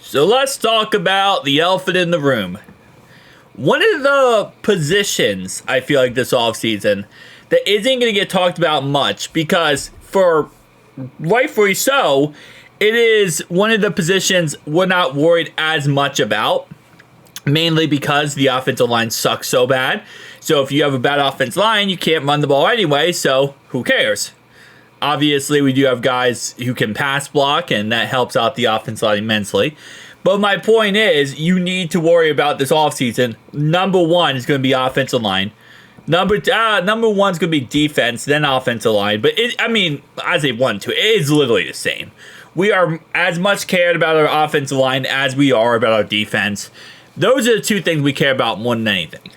So let's talk about the elephant in the room. One of the positions I feel like this offseason that isn't going to get talked about much because rightfully so, it is one of the positions we're not worried as much about, mainly because the offensive line sucks so bad. So if you have a bad offensive line, you can't run the ball anyway, so who cares? Obviously, we do have guys who can pass block, and that helps out the offensive line immensely. But my point is, you need to worry about this offseason. Number one is going to be offensive line. Number one is going to be defense, then offensive line. But I say 1, 2. It is literally the same. We are as much cared about our offensive line as we are about our defense. Those are the two things we care about more than anything.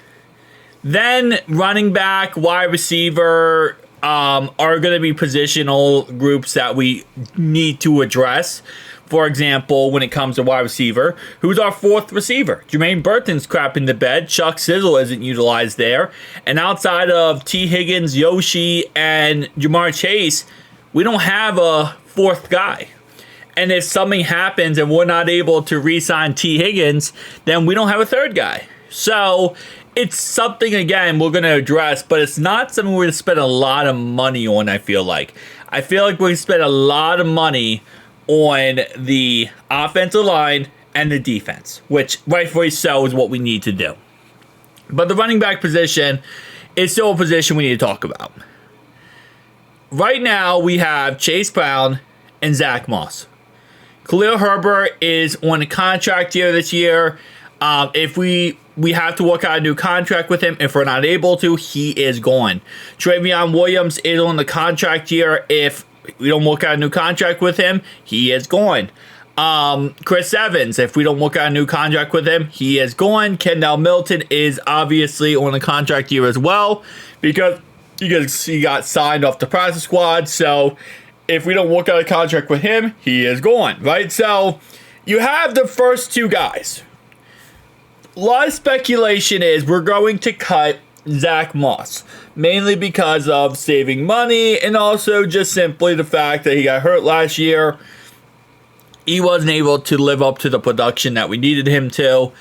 Then running back, wide receiver are going to be positional groups that we need to address. For example, when it comes to wide receiver, who's our fourth receiver? Jermaine Burton's crapping the bed. Chuck Sizzle isn't utilized there. And outside of T. Higgins, Yoshi, and Jamar Chase, we don't have a fourth guy. And if something happens and we're not able to re-sign T. Higgins, then we don't have a third guy. So it's something, again, we're going to address, but it's not something we're going to spend a lot of money on, I feel like. I feel like we're going to spend a lot of money on the offensive line and the defense, which rightfully so is what we need to do. But the running back position is still a position we need to talk about. Right now, we have Chase Brown and Zach Moss. Khalil Herbert is on a contract year this year. If we have to work out a new contract with him. If we're not able to, he is gone. Travion Williams is on the contract year. If we don't work out a new contract with him, he is gone. Chris Evans, if we don't work out a new contract with him, he is gone. Kendall Milton is obviously on a contract year as well because he got signed off the practice squad. So if we don't work out a contract with him, he is gone, right? So you have the first two guys. A lot of speculation is we're going to cut Zach Moss, mainly because of saving money and also just simply the fact that he got hurt last year. He wasn't able to live up to the production that we needed him to.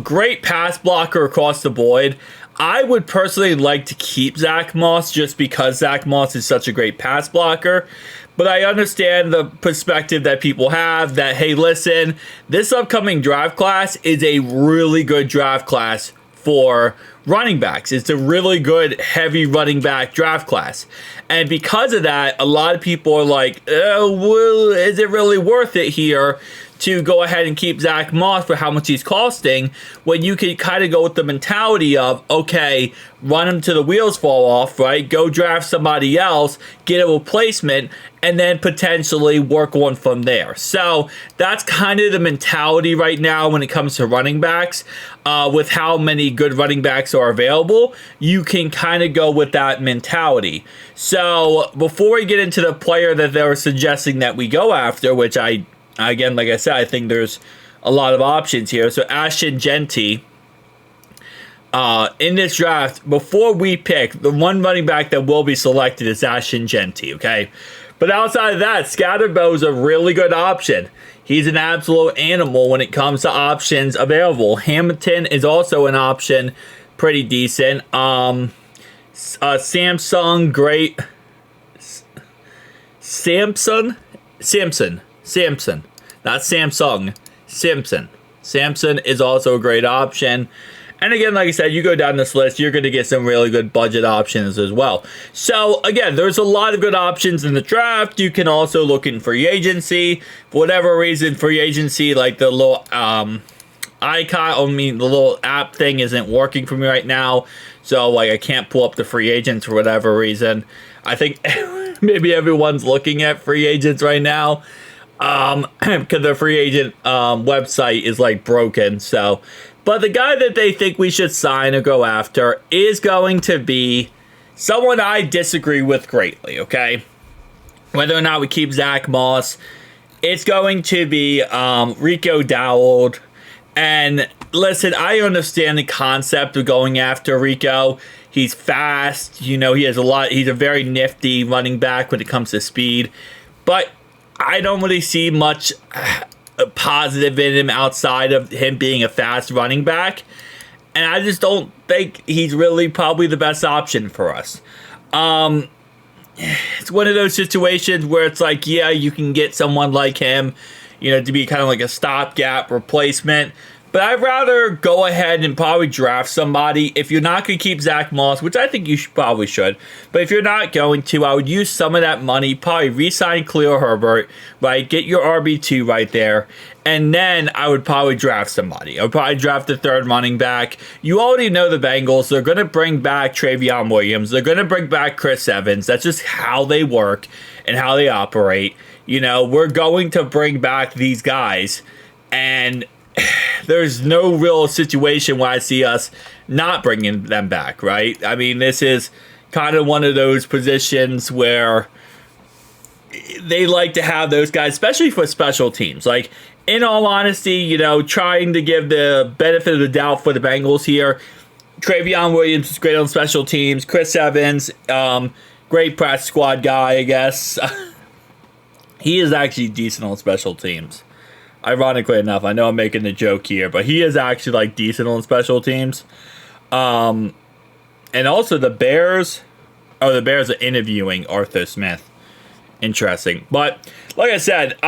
Great pass blocker across the board. I would personally like to keep Zach Moss just because Zach Moss is such a great pass blocker. But I understand the perspective that people have that, hey, listen, this upcoming draft class is a really good draft class for running backs. It's a really good, heavy running back draft class. And because of that, a lot of people are like, well, is it really worth it here to go ahead and keep Zach Moss for how much he's costing when you can kind of go with the mentality of, okay, run him till the wheels fall off, right? Go draft somebody else, get a replacement, and then potentially work on from there. So that's kind of the mentality right now when it comes to running backs. With how many good running backs are available, you can kind of go with that mentality. So before we get into the player that they were suggesting that we go after, which again, like I said, I think there's a lot of options here. So Ashton Genty, in this draft, before we pick, the one running back that will be selected is Ashton Genty, okay? But outside of that, Scatterbo is a really good option. He's an absolute animal when it comes to options available. Hamilton is also an option, pretty decent. Samson, great. Samson, not Samsung, Simpson. Samson is also a great option. And again, like I said, you go down this list, you're going to get some really good budget options as well. So again, there's a lot of good options in the draft. You can also look in free agency. For whatever reason, free agency, like the little icon, the little app thing isn't working for me right now. So like I can't pull up the free agents for whatever reason. I think maybe everyone's looking at free agents right now. Because the free agent website is like broken. So, but the guy that they think we should sign or go after is going to be someone I disagree with greatly, okay? Whether or not we keep Zach Moss, it's going to be Rico Dowd. And listen, I understand the concept of going after Rico. He's fast, he has he's a very nifty running back when it comes to speed. But I don't really see much positive in him outside of him being a fast running back. And I just don't think he's really probably the best option for us. It's one of those situations where it's like, yeah, you can get someone like him, to be kind of like a stopgap replacement. But I'd rather go ahead and probably draft somebody. If you're not going to keep Zach Moss, which I think you probably should, but if you're not going to, I would use some of that money, probably re-sign Khalil Herbert, right? Get your RB2 right there. And then I would probably draft somebody. I would probably draft the third running back. You already know the Bengals. They're going to bring back Travion Williams. They're going to bring back Chris Evans. That's just how they work and how they operate. We're going to bring back these guys. And there's no real situation where I see us not bringing them back, right? I mean, this is kind of one of those positions where they like to have those guys, especially for special teams. Like, in all honesty, trying to give the benefit of the doubt for the Bengals here. Travion Williams is great on special teams. Chris Evans, great practice squad guy, I guess. He is actually decent on special teams. Ironically enough, I know I'm making a joke here, but he is actually decent on special teams. And also the Bears are interviewing Arthur Smith. Interesting. But like I said,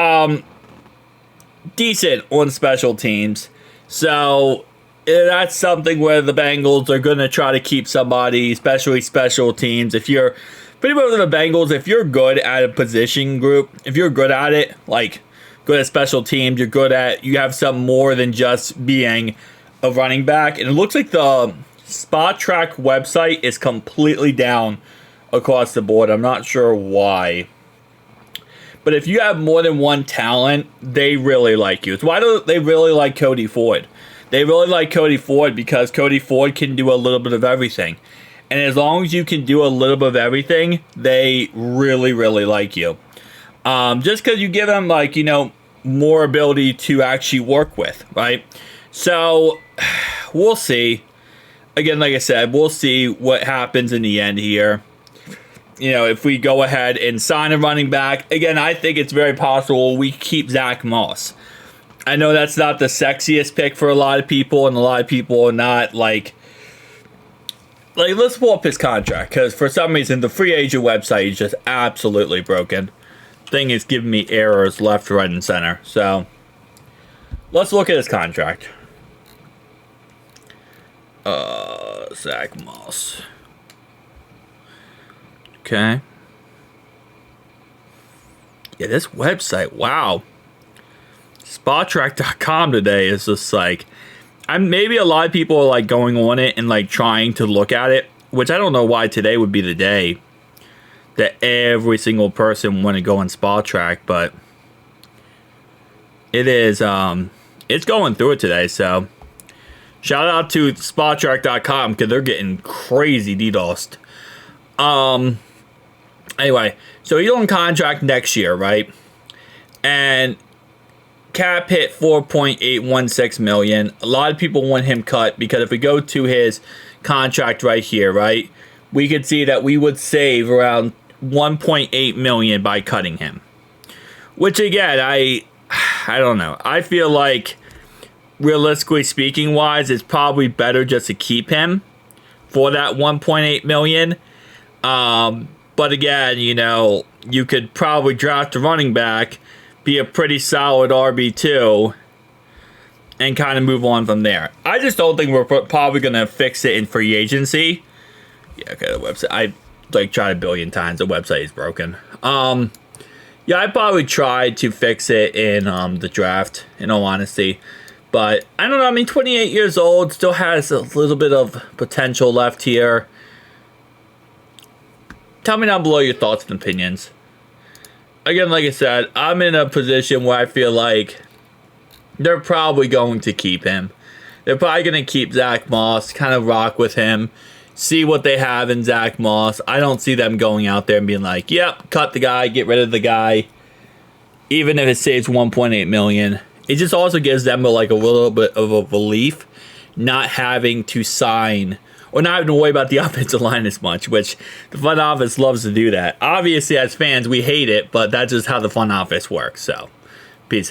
decent on special teams. So that's something where the Bengals are going to try to keep somebody, especially special teams. If you're pretty much the Bengals, if you're good at a position group, if you're good at it, good at special teams, you have something more than just being a running back. And it looks like the Spot Track website is completely down across the board. I'm not sure why. But if you have more than one talent, they really like you. It's why do they really like Cody Ford? They really like Cody Ford because Cody Ford can do a little bit of everything. And as long as you can do a little bit of everything, they really, really like you. Just because you give them, more ability to actually work with, right? So, we'll see. Again, like I said, we'll see what happens in the end here. If we go ahead and sign a running back, again, I think it's very possible we keep Zach Moss. I know that's not the sexiest pick for a lot of people, and a lot of people are not let's pull up his contract, because for some reason the free agent website is just absolutely broken. Thing is giving me errors left, right, and center. So let's look at his contract. Zach Moss. Okay. Yeah, this website, wow. Spottrack.com today is just maybe a lot of people are going on it and trying to look at it, which I don't know why today would be the day that every single person want to go on Spottrack, but it is it's going through it today. So shout out to Spottrack.com because they're getting crazy DDoSed. Anyway, so he's on contract next year, right? And cap hit $4.816 million. A lot of people want him cut because if we go to his contract right here, right, we could see that we would save around $1.8 million by cutting him. Which again, I don't know. I feel like realistically speaking wise, it's probably better just to keep him for that $1.8 million. But again, you could probably draft a running back, be a pretty solid RB2, and kind of move on from there. I just don't think we're probably going to fix it in free agency. Yeah, okay, the website. I tried a billion times. The website is broken. Yeah, I probably tried to fix it in the draft, in all honesty. But I don't know. I mean, 28 years old, still has a little bit of potential left here. Tell me down below your thoughts and opinions. Again, like I said, I'm in a position where I feel like they're probably going to keep him. They're probably going to keep Zach Moss, kind of rock with him, see what they have in Zach Moss. I don't see them going out there and being like, yep, cut the guy, get rid of the guy, even if it saves $1.8 million. It just also gives them a little bit of a relief not having to sign or not having to worry about the offensive line as much, which the front office loves to do that. Obviously, as fans, we hate it, but that's just how the front office works. So, peace.